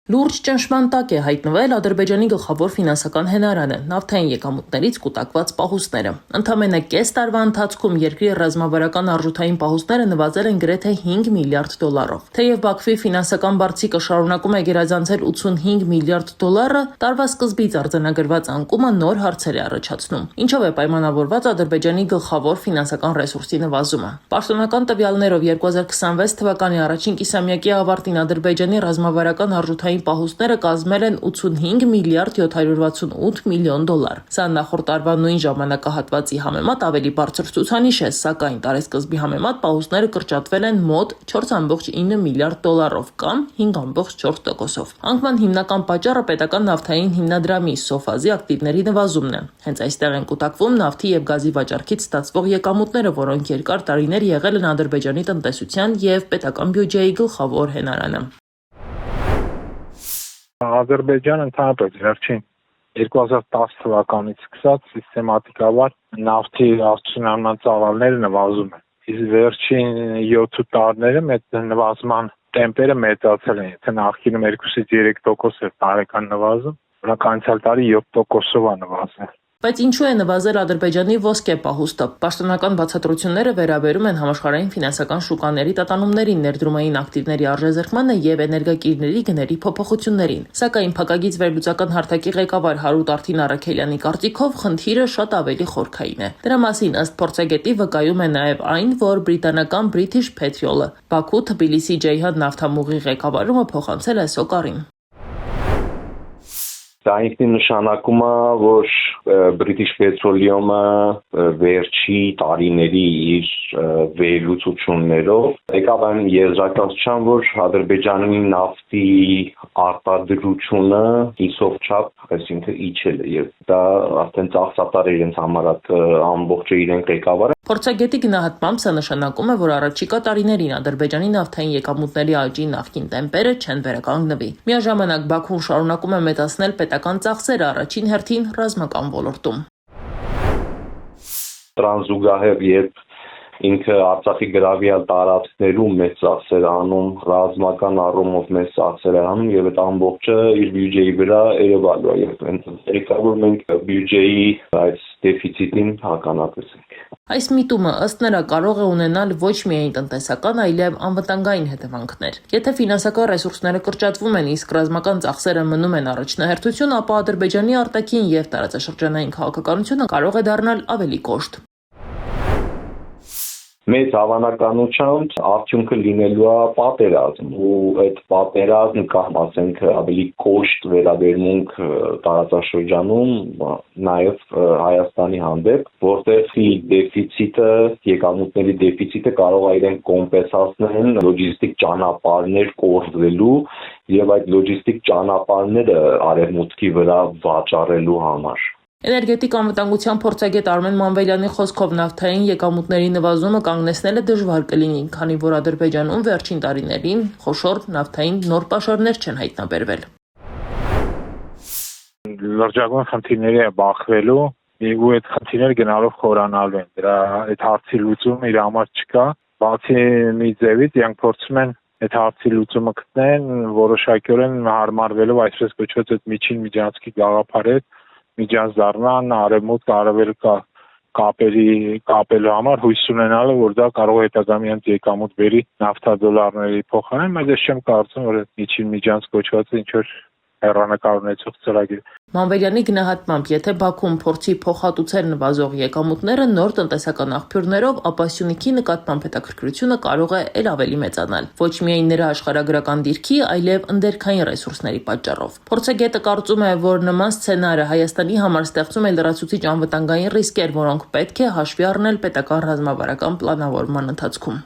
Լուրջ ճնշման տակ է հայտնվել Ադրբեջանի գլխավոր ֆինանսական հենարանը՝ նավթային եկամուտներից կուտակված պահուստները։ Ընդամենը կես տարվա ընթացքում երկրի ռազմավարական արժութային պահուստները նվազել են գրեթե 5 միլիարդ դոլարով։ Թեև Բաքվի ֆինանսական բարձիկը շարունակում է գերազանցել 85 միլիարդ դոլարը, տարվա սկզբից արձանագրված անկումը նոր հարցեր է առաջացնում։ Ինչով է պայմանավորված Ադրբեջանի գլխավոր ֆինանսական ռեսուրսի նվազումը։ Պաշտոնական տվյալներով 2026 թվականի առաջին կիսամյակի ավարտին Ադրբեջանի ռազմավարական արժութային պահուստները կազմել են 85 միլիարդ 768 միլիոն դոլար։ Սա նախորդ տարվա նույն ժամանակահատվածի համեմատ ավելի բարձր ցուցանիշ է, սակայն տարեսկզբի համեմատ պահուստները կրճատվել են մոտ 4,9 միլիարդ դոլարով կամ 5,4%-ով։ Անկման հիմնական պատճառը պետական նավթային հիմնադրամի Սոֆազի ակտիվների նվազումն է։ Հենց այստեղ են կուտակվում նավթի եւ գազի վաճառքից ստացվող եկամուտները, որոնք երկար տարիներ եղել են Ադրբեջանի տնտեսության եւ պետական բյուջեի գլխավոր հենարանը։ Ադրբեջանը ընդհանրապես վերջին 2010 թվականից սկսած սիստեմատիկաբար նավթի արդյունահանման ծավալները նվազում են։ Իսկ վերջին 7 տարիներում այդ նվազման տեմպերը մեծացել են։ Եթե նախկինում 2-ից 3% էր տարեկան նվազում, օրինակ անցյալ տարի 7%-ով է նվազել։ Բայց ինչու է նվազել Ադրբեջանի ոսկե պահուստը։ Պաշտոնական բացատրությունները վերաբերում են համաշխարհային ֆինանսական շուկաների տատանումներին, ներդրումային ակտիվների արժեզրկմանը եւ էներգակիրների գների փոփոխություններին։ Սակայն փակագից վերլուծական հարթակի ղեկավար Հարութ Արտին Առաքելյանի կարծիքով խնդիրը շատ ավելի խորքային է։ Դրա մասին ըստ փորձագետի վկայում է նաեւ այն, որ բրիտանական British Petrol-ը Բաքու Թբիլիսի Ջեյհադ նավթամուղի ղեկավարումը փոխանցել է Սոկարին։ Դա ինքնին նշանակում է, որ British Petroleum-ը վերջի տարիների իր վերլուծություններով եկավ այն եզրակացության, որ Ադրբեջանի նավթի արտադրությունը հիսով չափ, այսինքն իջել է, եւ դա արդեն ծախսատար է իրենց համար ամբողջը իրենք ղեկավարը։ Փորձագետի գնահատմամբ սա նշանակում է, որ առաջիկա տարիներին Ադրբեջանի նավթային եկամուտների աճի նախկին տեմպերը չեն վերականգնվի։ Միաժամանակ Բաքուն շարունակում է մեծացնել պետական ծախսերը առաջին հերթին ռազմական ոլորտում։ Տրանզուգահեռ երբ ինքը Արցախի գրավյալ տարածքներում մեծ ծախսեր անում, ռազմական առումով մեծ ծախսեր անում եւ այդ ամբողջը իր բյուջեի վրա երևալու է եւ այնտեղ որ մենք բյուջեի այս դեֆիցիտին ականատեսենք։ Այս միտումը ըստ նրա կարող է ունենալ ոչ միայն տնտեսական, այլև անվտանգային հետևանքներ։ Եթե ֆինանսական ռեսուրսները կրճատվում են, իսկ ռազմական ծախսերը մնում են առաջնահերթություն, ապա Ադրբեջանի արտաքին եւ տարածաշրջանային քաղաքականությունը կարող է դառնալ ավելի կոշտ։ Մեծ հավանականությամբ արդյունքը լինելու է պատերազմ ու այդ պատերազմը կամ ասենք ավելի կոշտ վերաբերմունք տարածաշրջանում նաև Հայաստանի հանդեպ, որտեղ դեֆիցիտը, եկամուտների դեֆիցիտը կարող է իրեն կոմպենսացնել լոջիստիկ ճանապարհներ կորզվելու եւ այդ լոջիստիկ ճանապարհները արևմուտքի վրա վաճառելու համար։ Էներգետիկ անվտանգության փորձագետ Արմեն Մանվելյանի խոսքով նավթային եկամուտների նվազումը կանգնեցնելը դժվար կլինի, քանի որ Ադրբեջանում վերջին տարիներին խոշոր նավթային նոր պաշարներ չեն հայտնաբերվել։ Լրջագույն խնդիրների է բախվելու եւ այդ խնդիրները գնալով խորանալու են։ Դրա այդ հարցի լուծումը իր համար չկա, բացի մի ձևից իրանք փորձում են այդ հարցի լուծումը գտնեն որոշակիորեն հարմարվելով այսպես կոչված այդ միջին միջանցքի գաղափարի միջանց դառնան արևմուտք արևելք կապելու համար հույս ունենալը, որ դա կարող է հետագամիանց եկամուտ բերի նավթադոլարների փոխարեն, բայց ես չեմ կարծում, որ այդ միջին միջանց կոչվածը ինչ-որ հեռանկար ունեցող ծրագիր։ Մանվելյանի գնահատմամբ, եթե Բաքուն փորձի փոխհատուցել նվազող եկամուտները նոր տնտեսական աղբյուրներով, ապա Սյունիքի նկատմամբ հետաքրքրությունը կարող է ել ավելի մեծանալ։ Ոչ միայն նրա աշխարհագրական դիրքի, այլև ընդերքային ռեսուրսների պատճառով։ Փորձագետը կարծում է, որ նման սցենարը Հայաստանի համար ստեղծում է լրացուցիչ անվտանգային ռիսկեր, որոնք պետք է հաշվի առնել պետական ռազմավարական պլանավորման ընթացքում։